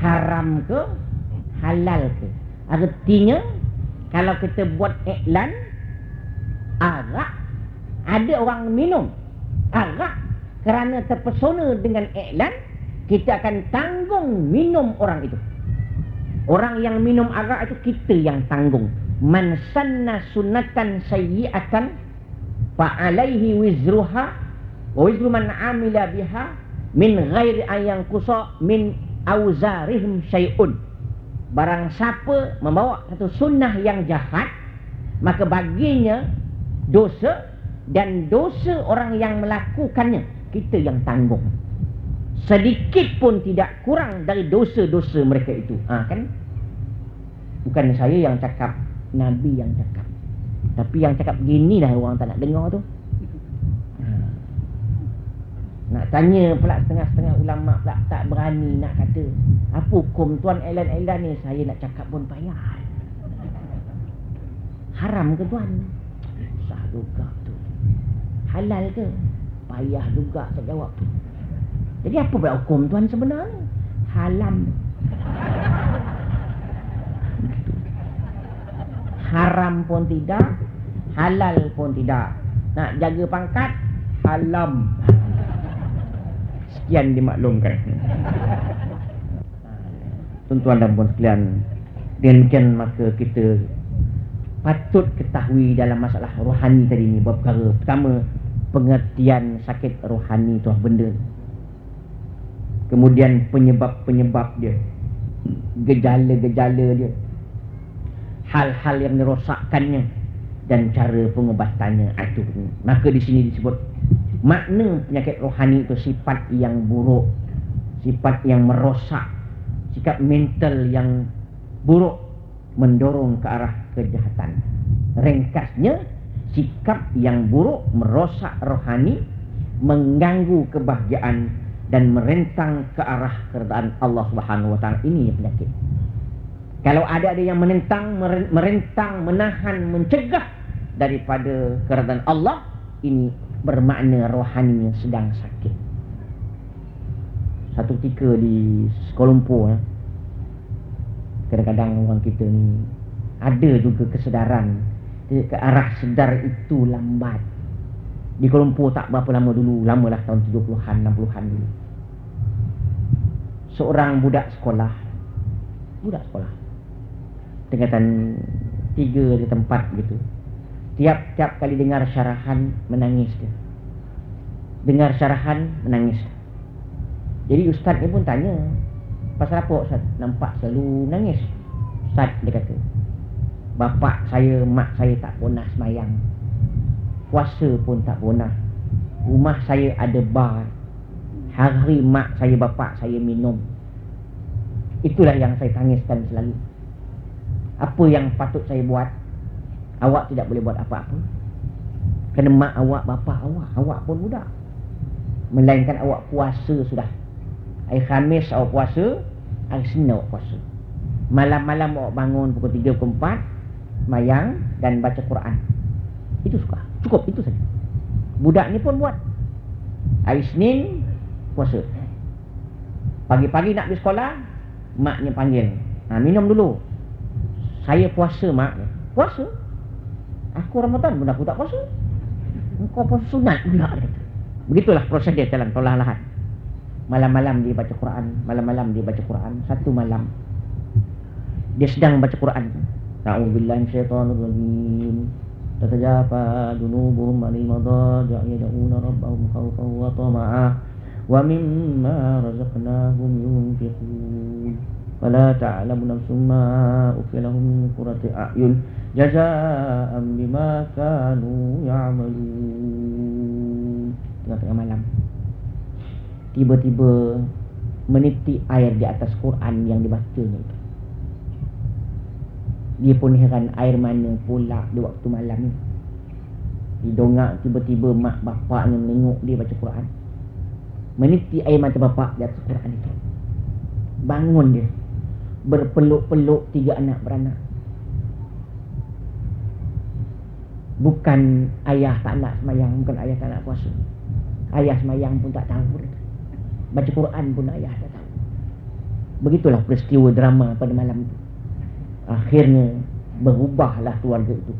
haram ke, halal ke. Artinya kalau kita buat iklan arak, ada orang minum arak kerana terpesona dengan iklan, kita akan tanggung minum orang itu. Orang yang minum arak itu kita yang tanggung. Man sanna sunnatan sayyi'atan fa'alaihi wizruha wa wizru man amila biha min ghairi ayang kusa min auzarihim syai'un. Barang siapa membawa satu sunnah yang jahat, maka baginya dosa, dan dosa orang yang melakukannya kita yang tanggung. Sedikit pun tidak kurang dari dosa-dosa mereka itu. Kan? Bukan saya yang cakap, Nabi yang cakap. Tapi yang cakap gini dah orang tak nak dengar tu. Nak tanya pula setengah-setengah ulama pula tak berani nak kata. Apa hukum tuan elan-elan ni? Saya nak cakap pun payah. Haram ke tuan? Sah juga tu. Halal ke? Payah juga saya jawab tu. Jadi apa pula hukum tuan sebenarnya? Halam. Haram pun tidak, halal pun tidak. Nak jaga pangkat, halam. Sekian dimaklumkan. Tuan-tuan dan puan sekalian, demikian maka kita patut ketahui dalam masalah rohani tadi ni beberapa perkara. Pertama, pengertian sakit rohani tu benda. Kemudian penyebab-penyebab dia, gejala-gejala dia, hal-hal yang merosakkannya, dan cara pengobatannya. Itu. Maka di sini disebut makna penyakit rohani itu sifat yang buruk, sifat yang merosak, sikap mental yang buruk, mendorong ke arah kejahatan. Ringkasnya, sikap yang buruk merosak rohani, mengganggu kebahagiaan, dan merentang ke arah keredaan Allah Subhanahu wa taala. Ini penyakit. Kalau ada yang menentang, merentang, menahan, mencegah daripada keredaan Allah, ini bermakna rohaninya sedang sakit. Satu ketika di Kuala Lumpur, kadang-kadang orang kita ni ada juga kesedaran ke arah sedar itu lambat. Di Kuala Lumpur tak berapa lama dulu, lamalah tahun 70-an, 60-an dulu. Seorang budak sekolah tingkatan 3 di tempat gitu. Tiap kali dengar syarahan menangis dia. Dengar syarahan menangis. Jadi ustaz ni pun tanya, pasal apa ustaz? Nampak selalu nangis. Ustaz dia kata, bapak saya, mak saya tak pernah sembahyang. Puasa pun tak pernah. Rumah saya ada bar. Hari mak saya, bapak saya minum. Itulah yang saya tangiskan selalu. Apa yang patut saya buat? Awak tidak boleh buat apa-apa. Kerana mak awak, bapak awak pun budak. Melainkan awak puasa sudah. Hari Khamis awak puasa, hari Senin awak puasa. Malam-malam awak bangun pukul 3, pukul 4, sembahyang dan baca Quran. Itu suka. Cukup itu saja. Budak ni pun buat. Hari Senin puasa. Pagi-pagi nak pergi sekolah, maknya panggil. Minum dulu. Saya puasa mak. Puasa? Aku Ramadan pun aku tak puasa. Engkau puasa sunat pula. Begitulah proses dia jalan perlahan-lahan. Malam-malam dia baca Quran. Malam-malam dia baca Quran. Satu malam dia sedang baca Quran. A'udzubillahi minasyaitonirrajim. Tatajafa junubuhum 'anil madaji' yad'una rabbahum khawfan wa tama'an wa mimma razaqnahum yunfiqun. Fala ta'lamu nafsun ma ukhfiya lahum min qurrati a'yun jazaa'an bima kanu ya'malun. Tengah-tengah malam tiba-tiba menitik air di atas Quran yang dibacanya itu. Dia pun heran, air mana pula di waktu malam ni. Didongak tiba-tiba mak bapaknya menengok dia baca Quran. Menitik air mata bapak di atas Quran itu. Bangun dia, berpeluk-peluk 3 anak beranak. Bukan ayah tak nak semayang, bukan ayah tak nak puasa. Ayah semayang pun tak tahu. Baca Quran pun ayah tak tahu. Begitulah peristiwa drama pada malam itu. Akhirnya berubahlah keluarga itu,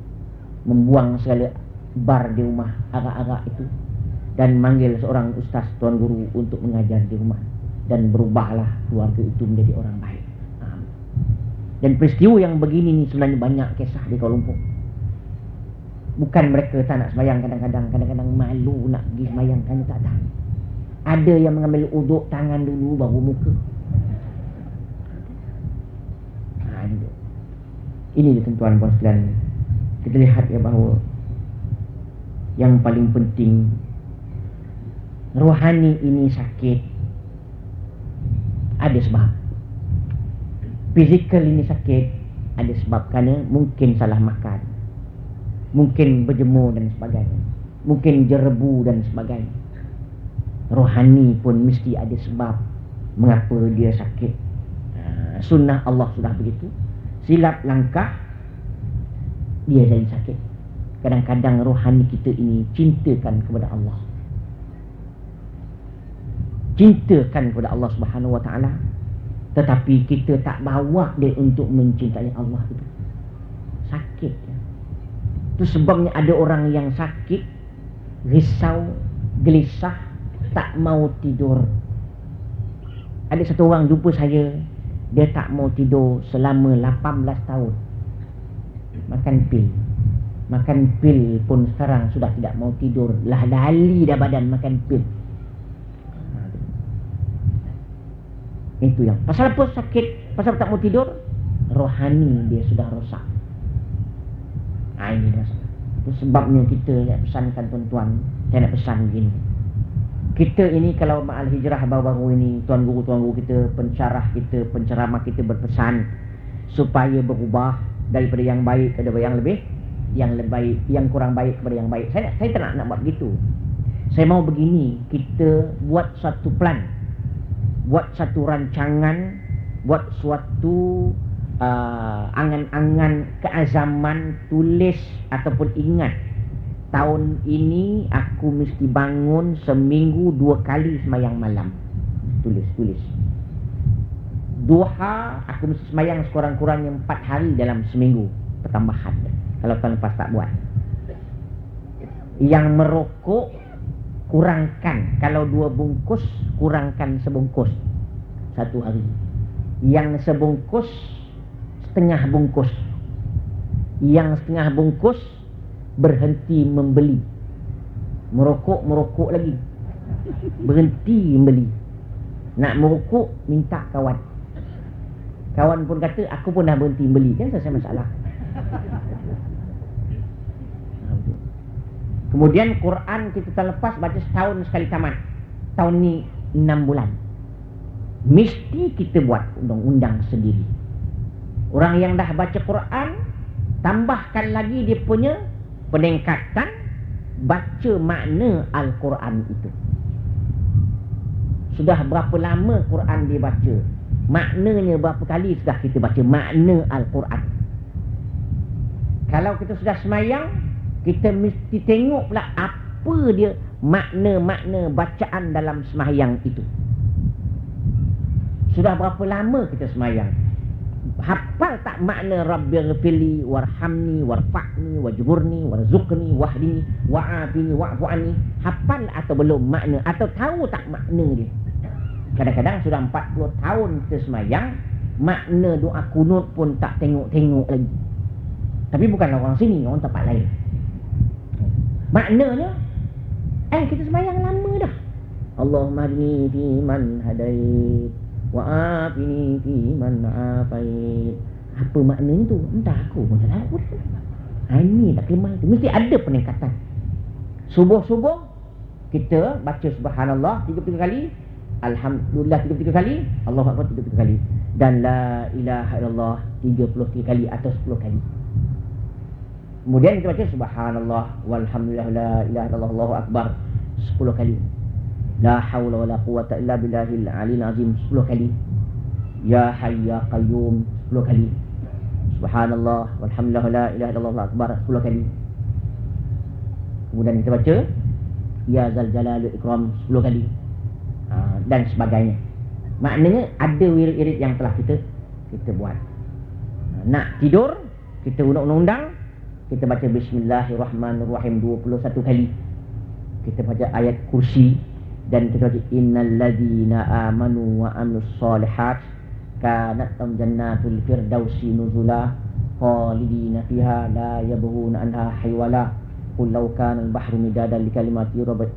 membuang segala bar di rumah arak-arak itu dan manggil seorang ustaz tuan guru untuk mengajar di rumah, dan berubahlah keluarga itu menjadi orang baik. Dan peristiwa yang begini ni sebenarnya banyak kisah di Kuala Lumpur. Bukan mereka tak nak sembahyang, kadang-kadang malu nak pergi sembahyang kerana tak tahu. Ada yang mengambil uduk tangan dulu baru muka. Ini dia tuan-tuan puan sekalian. Kita lihat ya bahawa yang paling penting, rohani ini sakit ada sebab. Fizikal ini sakit ada sebab, kerana mungkin salah makan, mungkin berjemur dan sebagainya, mungkin jerebu dan sebagainya. Rohani pun mesti ada sebab mengapa dia sakit. Sunnah Allah sudah begitu. Silap langkah dia jadi sakit. Kadang-kadang rohani kita ini cintakan kepada Allah, cintakan kepada Allah Subhanahu Wa Taala, tetapi kita tak bawa dia untuk mencintai Allah itu. Sakit ya. Itu sebabnya ada orang yang sakit, risau, gelisah, tak mau tidur. Ada satu orang jumpa saya, dia tak mau tidur selama 18 tahun. Makan pil pun sekarang sudah tidak mau tidur. Lah dali dah badan makan pil. Itu yang pasal apa sakit, pasal tak mau tidur, rohani dia sudah rosak. Ini masalah. Itu sebabnya kita nak pesankan tuan-tuan, saya nak pesan begini. Kita ini kalau Ma'al Hijrah baru-baru ini, tuan guru kita, pensyarah kita, penceramah kita berpesan supaya berubah daripada yang baik kepada yang lebih, yang kurang baik kepada yang baik. Saya tak nak buat begitu. Saya mau begini, kita buat satu plan, buat satu rancangan, buat suatu angan-angan keazaman, tulis ataupun ingat, tahun ini aku mesti bangun seminggu 2 kali sembahyang malam. Tulis. Duha aku mesti sembahyang sekurang-kurangnya 4 hari dalam seminggu, pertambahan. Kalau tahun lepas tak buat. Yang merokok kurangkan, kalau 2 bungkus kurangkan sebungkus satu hari. Yang sebungkus setengah bungkus. Yang setengah bungkus berhenti membeli. Merokok lagi, berhenti membeli. Nak merokok minta kawan. Kawan pun kata aku pun dah berhenti beli, kan selesai masalah. Kemudian Quran kita tahun lepas baca setahun sekali tamat. Tahun ni 6 bulan. Mesti kita buat undang-undang sendiri. Orang yang dah baca Quran, tambahkan lagi dia punya peningkatan baca makna Al-Quran itu. Sudah berapa lama Quran dibaca? Maknanya berapa kali sudah kita baca makna Al-Quran? Kalau kita sudah semayang, kita mesti tengok pula apa dia makna-makna bacaan dalam semayang itu. Sudah berapa lama kita semayang? Hafal tak makna Rabbighfirli warhamni warfa'ni wajburni warzuqni wahdini wa'afini wa'fu anni? Hafal atau belum makna, atau tahu tak makna dia? Kadang-kadang sudah 40 tahun kita semayang, makna doa kunut pun tak tengok-tengok lagi. Tapi bukanlah orang sini, orang tempat lain. Maknanya kita semayang lama dah. Allahumma hdini fi man hadait wa afini fi man afait. Apa maknanya tu? Entah, aku pun tak tahu. Ini tak kelemah itu. Mesti ada peningkatan. Subuh-subuh kita baca subhanallah 33 kali, alhamdulillah 33 kali, Allahu akbar 33 kali, dan la ilaha illallah 33 kali atau 10 kali. Kemudian kita baca subhanallah walhamdulillah la ilaha illallah Allahu akbar 10 kali. La haula wala quwata illa billahil aliyil azim 10 kali. Ya hayy ya qayyum 10 kali. Subhanallah walhamdulillah la ilaha illallah Allahu akbar 10 kali. Kemudian kita baca ya zal jalali ikram 10 kali. Dan sebagainya. Maknanya ada wirid-wirid yang telah kita buat. Nak tidur, kita undang-undang, kita baca Bismillahirrahmanirrahim 21 kali. Kita baca ayat kursi dan kita baca innal ladzina amanu wa amilus solihat kanat lahum jannatul firdausi nuzula khalidina fiha la yabghuna anha hiwala qul law kana al-bahru midadan li kalimati rabbi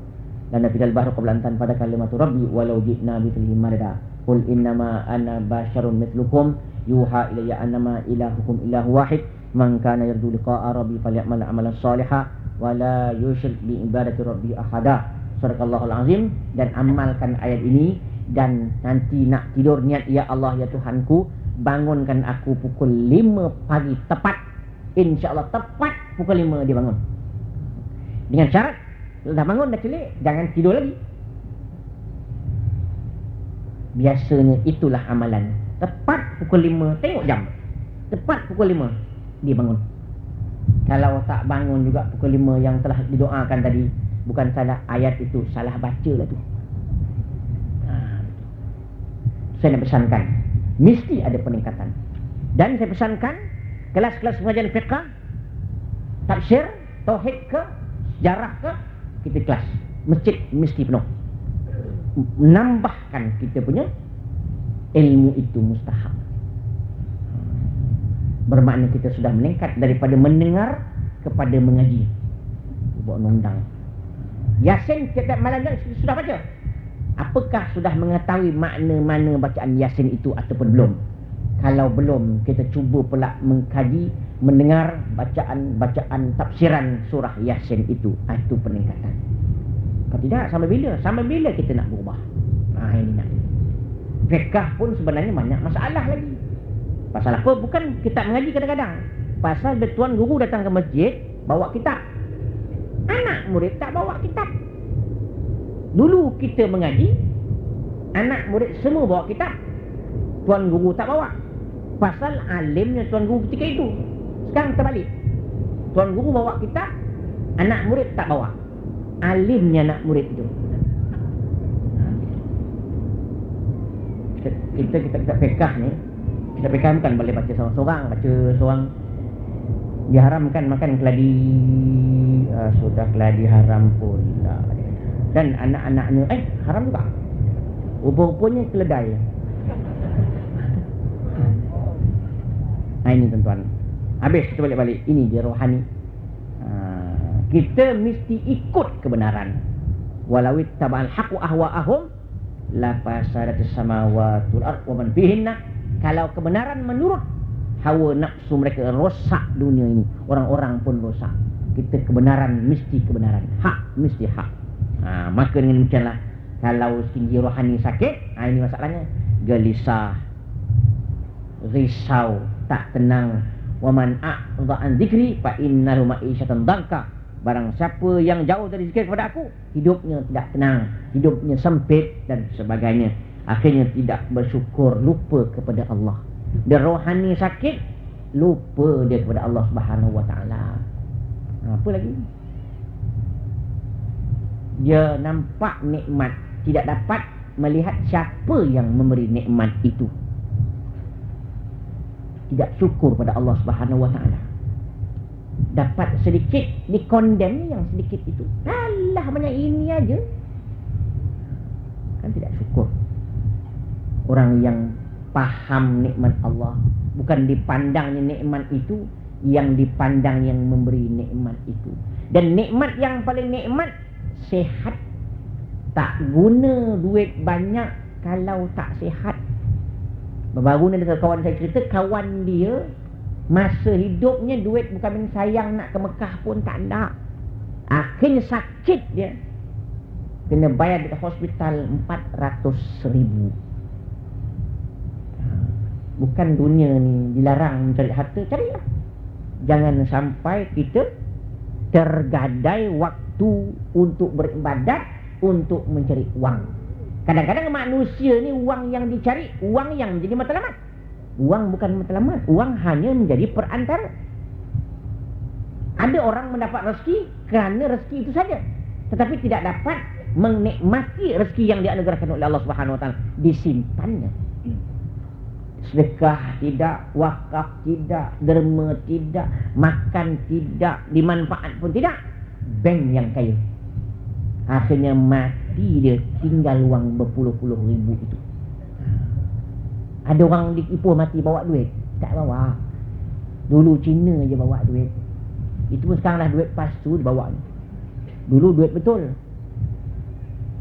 lanafidal bahru qabla an tanfada kalimatu rabbi walau ji'na bimithlihi madada qul innama ana basharun mithlukum yuha ilayya annama ilahukum ilahu wahid man kana yarju liqa'a rabbi falyamal amalan shalihan wa la yusyrik bi ibadati rabbi ahada. Sadaqallahul azim. Dan amalkan ayat ini, dan nanti nak tidur niat, ya Allah ya Tuhanku, bangunkan aku pukul 5 pagi tepat. InsyaAllah tepat pukul 5 dia bangun. Dengan syarat dah bangun dah celik, jangan tidur lagi. Biasanya itulah amalan. Tepat pukul 5, tengok jam, tepat pukul 5 dia bangun. Kalau tak bangun juga pukul 5 yang telah didoakan tadi, bukan salah ayat itu, salah baca lah tu. Saya nak pesankan, mesti ada peningkatan. Dan saya pesankan, kelas-kelas pengajian fiqh, tafsir, tauhid ke, sejarah ke, kita kelas. Masjid mesti penuh. Menambahkan kita punya ilmu itu mustahab. Bermakna kita sudah meningkat daripada mendengar kepada mengaji. Buat undang. Yasin setiap malam sudah baca. Apakah sudah mengetahui makna-makna bacaan Yasin itu ataupun belum? Kalau belum, kita cuba pula mengkaji, mendengar bacaan tafsiran surah Yasin itu. Itu peningkatan. Kalau tidak, sampai bila? Sampai bila kita nak berubah? Ini nak. Fiqh pun sebenarnya banyak masalah lagi. Pasal apa? Bukan kita mengaji kadang-kadang. Pasal tuan guru datang ke masjid, bawa kitab. Anak murid tak bawa kitab. Dulu kita mengaji, anak murid semua bawa kitab, tuan guru tak bawa. Pasal alimnya tuan guru ketika itu. Sekarang terbalik, tuan guru bawa kitab, anak murid tak bawa. Alimnya anak murid itu. Kita fiqh ni, kita fiqh bukan boleh baca seorang-seorang, baca seorang. Diharamkan makan keladi, sudah keladi haram pula. Dan anak-anaknya haram juga. Rupa-rupanya keledai. Ini tuan-tuan. Habis kita balik-balik. Ini dia rohani. Kita mesti ikut kebenaran. Walau ittaba'al haqqu ahwa'ahum la fasadatis samawati wal ardu wa man fihinna. Kalau kebenaran menurut hawa nafsu mereka, rosak dunia ini. Orang-orang pun rosak. Kita kebenaran mesti kebenaran. Hak mesti hak. Maka dengan demikianlah, kalau segi rohani sakit, ini masalahnya. Gelisah, risau, tak tenang. Wa man a'rada an dzikri fa innahu ma'isyatan dhanka. Barang siapa yang jauh dari zikir kepada aku, hidupnya tidak tenang, hidupnya sempit dan sebagainya. Akhirnya tidak bersyukur, lupa kepada Allah. Dia rohani sakit, lupa dia kepada Allah Subhanahu wa taala. Apa lagi? Dia nampak nikmat, tidak dapat melihat siapa yang memberi nikmat itu. Tidak syukur pada Allah Subhanahu wa taala. Dapat sedikit, dikondem yang sedikit itu. Alah, banyak ini aja. Kan tidak syukur. Orang yang paham nikmat Allah, bukan dipandangnya nikmat itu, yang dipandang yang memberi nikmat itu. Dan nikmat yang paling nikmat, sehat. Tak guna duit banyak kalau tak sehat. Baru ni ada kawan saya cerita, kawan dia masa hidupnya duit bukan main sayang, nak ke Mekah pun tak ada. Akhirnya sakit dia, kena bayar di hospital 400,000. Bukan dunia ni dilarang mencari harta, carilah. Jangan sampai kita tergadai waktu untuk beribadat, untuk mencari wang. Kadang-kadang manusia ni wang yang dicari, wang yang menjadi matlamat. Wang bukan matlamat, wang hanya menjadi perantara. Ada orang mendapat rezeki kerana rezeki itu saja, tetapi tidak dapat menikmati rezeki yang dianugerahkan oleh Allah Subhanahu Wa Taala, disimpannya. Sedekah tidak, wakaf tidak, derma tidak, makan tidak, dimanfaat pun tidak. Bank yang kaya. Akhirnya mati dia, tinggal wang berpuluh-puluh ribu itu. Ada orang di Ipoh mati bawa duit, tak bawa. Dulu Cina je bawa duit. Itu pun sekarang dah duit palsu dibawa. Dulu duit betul.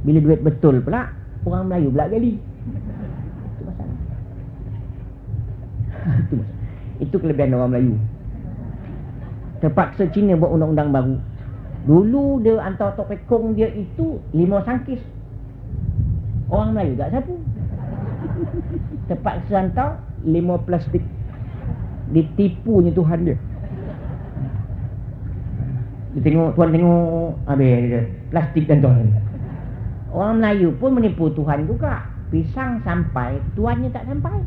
Bila duit betul pula, orang Melayu pula gali. Itu masalah. Itu kelebihan orang Melayu. Terpaksa Cina buat undang-undang baru. Dulu dia hantar tok pekong dia itu 5 sangkis. Orang Melayu tak sapu. Terpaksa hantar 5 plastik. Ditipunya Tuhan dia. Tuan tengok habis dia, plastik dan tuan. Orang Melayu pun menipu Tuhan juga. Pisang sampai, tuannya tak sampai.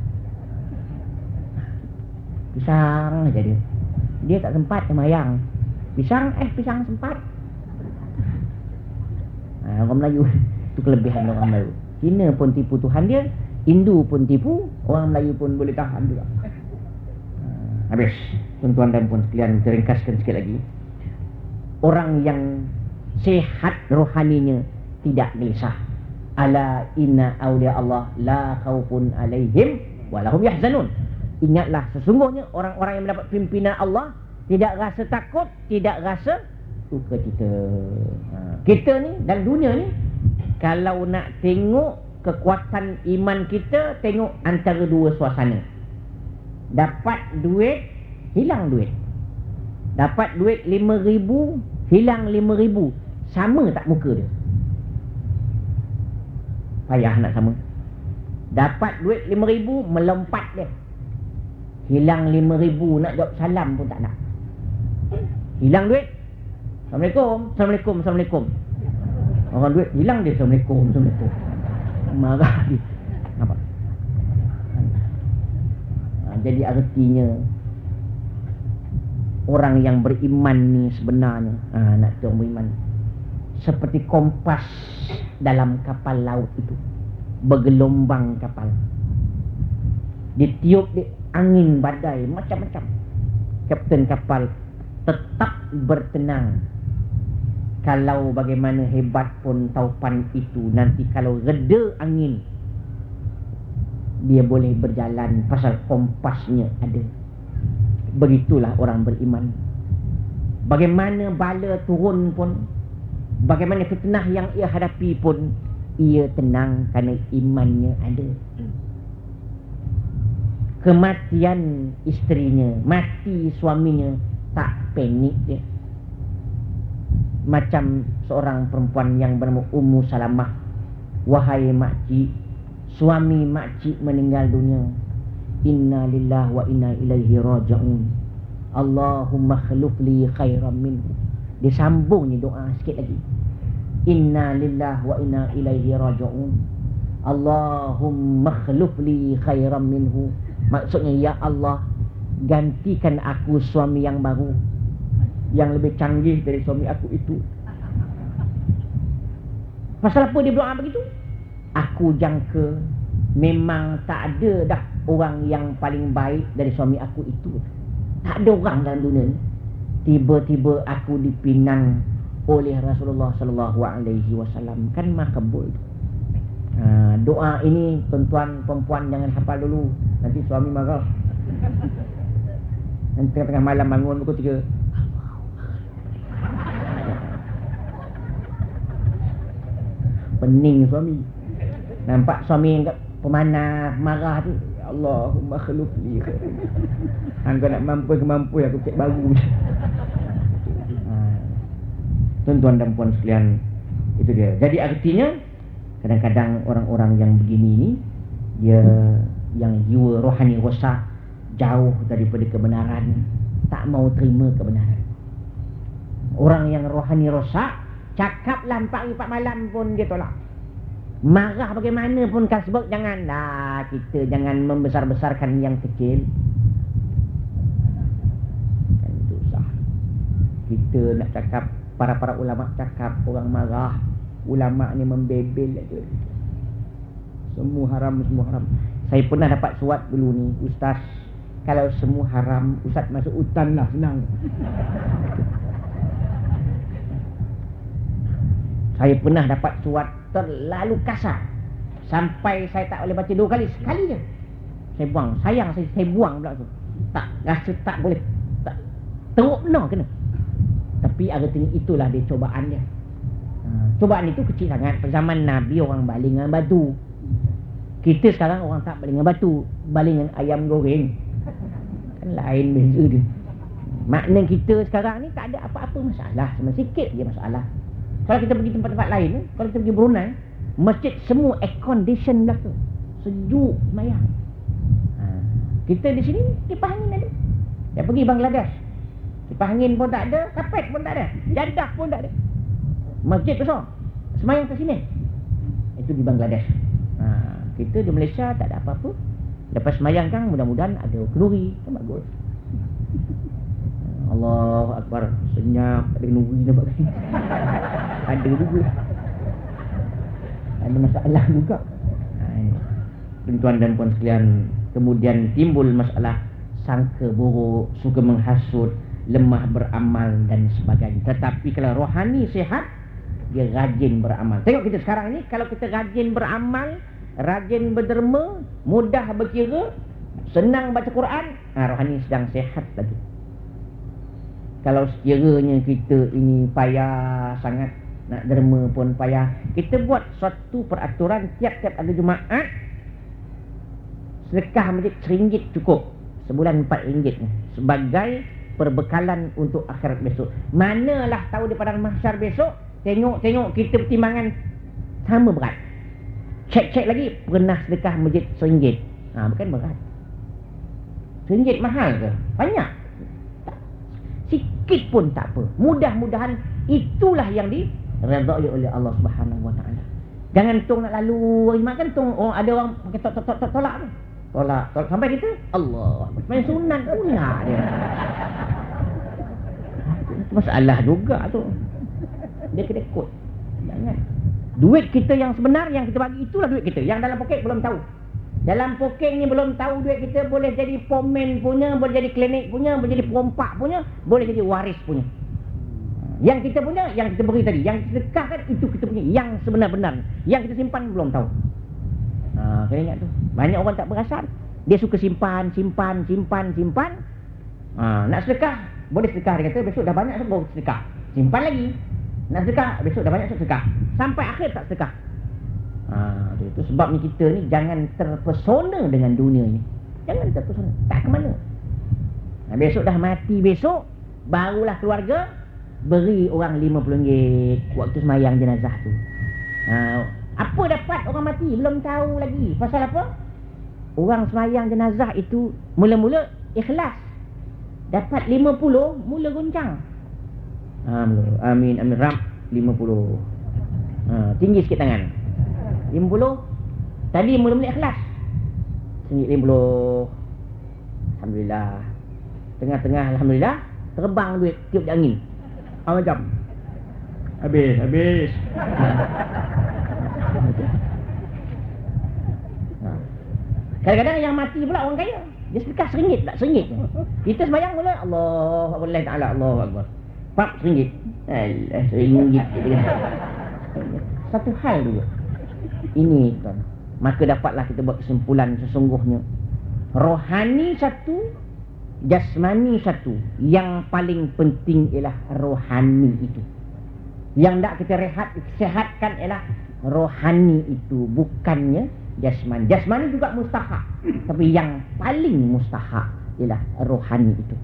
Pisang aja dia. Dia tak sempat semayang. Pisang sempat. Orang Melayu itu kelebihan orang Melayu. Cina pun tipu Tuhan dia, Hindu pun tipu, orang Melayu pun boleh tahan juga. Habis, tuan-tuan dan puan sekalian, kita ringkaskan sikit lagi. Orang yang sehat rohaninya tidak gelisah. Ala inna awliya Allah la khawfun alaihim walahum yahzanun. Ingatlah, sesungguhnya orang-orang yang mendapat pimpinan Allah tidak rasa takut, tidak rasa suka cita. Kita ni dalam dunia ni, kalau nak tengok kekuatan iman kita, tengok antara dua suasana. Dapat duit, hilang duit. Dapat duit 5,000, hilang 5,000. Sama tak muka dia? Payah nak sama. Dapat duit 5,000, melompat dia. Hilang 5,000, nak jawab salam pun tak nak. Hilang duit, Assalamualaikum. Orang duit hilang dia, Assalamualaikum. Marah dia. Nampak? Jadi artinya orang yang beriman ni sebenarnya, nak tahu beriman, seperti kompas dalam kapal laut itu, bergelombang kapal, ditiup di angin badai macam-macam, kapten kapal tetap bertenang. Kalau bagaimana hebat pun taupan itu, nanti kalau reda angin, dia boleh berjalan pasal kompasnya ada. Begitulah orang beriman. Bagaimana bala turun pun, bagaimana fitnah yang ia hadapi pun, ia tenang kerana imannya ada. Kematian isterinya, mati suaminya, tak panik dia. Macam seorang perempuan yang bernama Ummu Salamah. Wahai makcik, suami makcik meninggal dunia. Inna lillahi wa inna ilaihi raji'un. Allahumma khluf li khairan minhu. Disambungnya doa sikit lagi. Inna lillahi wa inna ilaihi raji'un. Allahumma khluf li khairan minhu. Maksudnya, ya Allah, gantikan aku suami yang baru, yang lebih canggih dari suami aku itu. Pasal apa dia berdoa begitu? Aku jangka memang tak ada dah orang yang paling baik dari suami aku itu. Tak ada orang dalam dunia ni. Tiba-tiba aku dipinang oleh Rasulullah sallallahu alaihi wasallam. Kan makbul. Doa ini tuan-tuan perempuan jangan hafal dulu, nanti suami marah. Nanti tengah malam bangun pukul 3. Pening suami. Nampak suami yang pemanah marah tu, Allahumma khluf li. Hang nak mampu aku cek baru. Tuan-tuan dan puan sekalian, itu dia. Jadi artinya kadang-kadang orang-orang yang begini ni, dia yang jiwa rohani rosak, jauh daripada kebenaran, tak mau terima kebenaran. Orang yang rohani rosak, cakap lampak 4 malam pun dia tolak. Marah bagaimana pun kasbuk, janganlah, kita jangan membesar-besarkan yang kecil. Kan itu sah. Kita nak cakap, para ulama cakap, orang marah, ulama ni membebel aja. Semua haram, semua haram. Saya pernah dapat suat dulu ni, ustaz, kalau semua haram, ustaz masuk hutan lah, senang. Saya pernah dapat suat terlalu kasar sampai saya tak boleh baca 2 kali, sekali je saya buang. Sayang saya buang pula tu. Tak rasa tak boleh, tak teruk benar kena. Tapi artinya itulah dia cobaan dia. Cobaan itu kecil sangat. Zaman Nabi orang baling dengan batu. Kita sekarang orang tak baling dengan batu, baling dengan ayam goreng. Kan lain beza dia. Makna kita sekarang ni tak ada apa-apa masalah, cuma sikit je masalah. Kalau kita pergi tempat-tempat lain, kalau kita pergi Brunei, masjid semua air condition belaka, sejuk semayang. Kita di sini kipas angin ada. Dia pergi Bangladesh, kipas angin pun tak ada, kapet pun tak ada, jadah pun tak ada. Masjid besar, semayang kat sini. Itu di Bangladesh. Kita di Malaysia tak ada apa-apa. Lepas semayang kan mudah-mudahan ada kenduri, kan bagus. Allahu Akbar, senyap, ada kenduri nampak kan. Ada juga. Ada masalah juga. Tuan-tuan dan puan sekalian, kemudian timbul masalah sangka buruk, suka menghasut, lemah beramal dan sebagainya. Tetapi kalau rohani sihat, dia rajin beramal. Tengok kita sekarang ni, kalau kita rajin beramal, rajin berderma, mudah berkira, senang baca Quran, rohani sedang sihat lagi. Kalau sekiranya kita ini payah sangat, nak derma pun payah, kita buat suatu peraturan tiap-tiap ada Jumaat, sedekah masjid RM1 cukup, sebulan RM4 sebagai perbekalan untuk akhirat besok. Manalah tahu di padang mahsyar besok, tengok kita pertimbangan sama berat. Cek lagi, pernah sedekah masjid RM1. Bukan berat. RM1 mahal ke? Banyak. Sikit pun tak apa. Mudah-mudahan itulah yang diredai oleh Allah Subhanahu Wa Taala. Jangan tong nak lalu makan tong, ada orang pakai tolak tu. Tolak sampai kita Allah main sunat pula dia. Itu masalah juga tu. Dia kena kod. Jangan. Duit kita yang sebenar yang kita bagi itulah duit kita. Yang dalam poket belum tahu. Dalam poket ni belum tahu duit kita boleh jadi pomen punya, boleh jadi klinik punya, boleh jadi perompak punya, boleh jadi waris punya. Yang kita punya, yang kita beri tadi, yang kita sedekahkan itu kita punya, yang sebenar-benar. Yang kita simpan belum tahu. Kena ingat tu. Banyak orang tak perasan. Dia suka simpan. Nak sedekah, boleh sedekah. Dia kata besok dah banyak baru sedekah. Simpan lagi. Nak sedekah, besok dah banyak sedekah. Sampai akhir tak sedekah. Itu sebab ni kita ni jangan terpesona dengan dunia ni. Jangan terpesona. Tak ke mana. Besok dah mati besok, barulah keluarga beri orang RM50 waktu semayang jenazah tu. Apa dapat orang mati? Belum tahu lagi. Pasal apa? Orang semayang jenazah itu mula-mula ikhlas. Dapat 50, mula goncang. Amin. Ram 50. Tinggi sikit tangan. 50. Tadi mula-mula ikhlas. RM50. Alhamdulillah. Tengah-tengah alhamdulillah, terbang duit tiup di angin. Macam habis. Kadang-kadang yang mati pula orang kaya. Dia sedekah RM1 tak RM1. Kita sembahyang mula Allahu Ta'ala, Allahu Akbar. Pak RM1. Alah RM1. Satu hal juga. Ini tuan. Maka dapatlah kita buat kesimpulan sesungguhnya. Rohani satu, jasmani satu. Yang paling penting ialah rohani itu. Yang tak kita sehatkan ialah rohani itu, bukannya jasmani. Jasmani juga mustahak, tapi yang paling mustahak ialah rohani itu.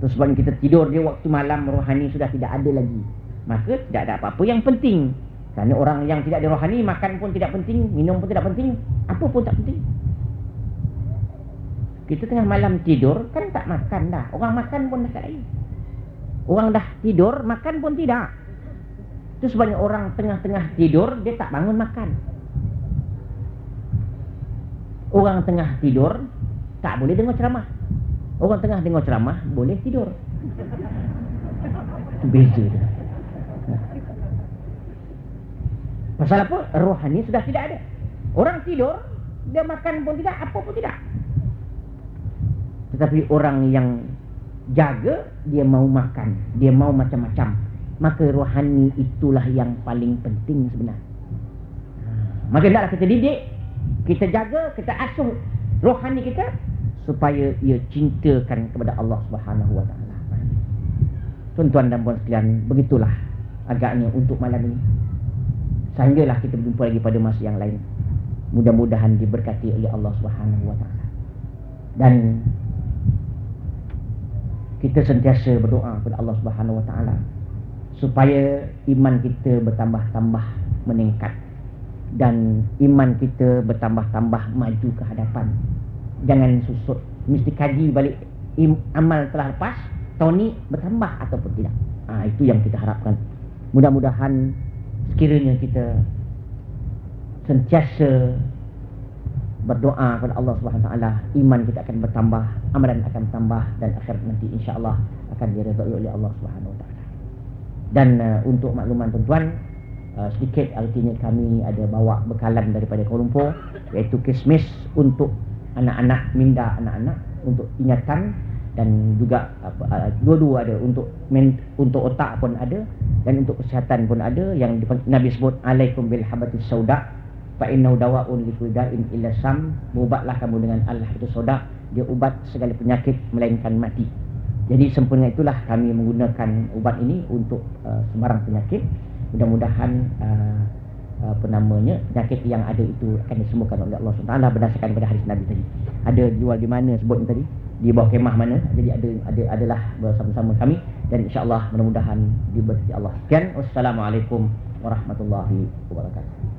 Terus sebab kita tidur dia waktu malam, rohani sudah tidak ada lagi. Maka tidak ada apa-apa yang penting. Kerana orang yang tidak ada rohani, makan pun tidak penting, minum pun tidak penting, apa pun tak penting. Kita tengah malam tidur, kan tak makan dah. Orang makan pun dah tak lagi. Orang dah tidur, makan pun tidak. Itu sebabnya orang tengah-tengah tidur, dia tak bangun makan. Orang tengah tidur, tak boleh dengar ceramah. Orang tengah dengar ceramah, boleh tidur. Itu beza dia. Pasal apa? Rohani sudah tidak ada. Orang tidur, dia makan pun tidak, apa pun tidak. Tetapi orang yang jaga, dia mau makan, dia mau macam-macam. Maka rohani itulah yang paling penting sebenarnya. Maka hendaklah kita didik, kita jaga, kita asuh rohani kita supaya ia cintakan kepada Allah Subhanahu wa taala. Tuan-tuan dan puan sekalian, begitulah agaknya untuk malam ini. Sehinggalah kita berjumpa lagi pada masa yang lain. Mudah-mudahan diberkati oleh Allah Subhanahu wa taala. Dan kita sentiasa berdoa kepada Allah Subhanahu wa taala supaya iman kita bertambah-tambah meningkat dan iman kita bertambah-tambah maju ke hadapan. Jangan susut, mesti kaji balik amal telah lepas, tahun ni bertambah ataupun tidak. Itu yang kita harapkan. Mudah-mudahan sekiranya kita sentiasa berdoa kepada Allah Subhanahu wa taala, iman kita akan bertambah, amalan akan bertambah, dan akhirat nanti insya-Allah akan diredai oleh Allah Subhanahu wa taala. Dan untuk makluman tuan-tuan, sedikit artinya kami ada bawa bekalan daripada Kuala Lumpur, iaitu kismis untuk anak-anak, minda anak-anak untuk ingatan, dan juga dua-dua ada, untuk otak pun ada dan untuk kesihatan pun ada, yang Nabi sebut alaikum bil habatis sauda fa innahu dawaun likulli da'in illa sam. Berubatlah kamu dengan al-habatus sauda, dia ubat segala penyakit melainkan mati. Jadi sempurna itulah kami menggunakan ubat ini untuk sembarang penyakit. Mudah-mudahan penyakit yang ada itu akan disembuhkan oleh Allah SWT berdasarkan pada hadis Nabi tadi. Ada jual di mana sebut tadi, di bawah kemah mana. Jadi adalah bersama-sama kami, dan insya-Allah mudah-mudahan diberkati Allah. Sekian, wassalamualaikum warahmatullahi wabarakatuh.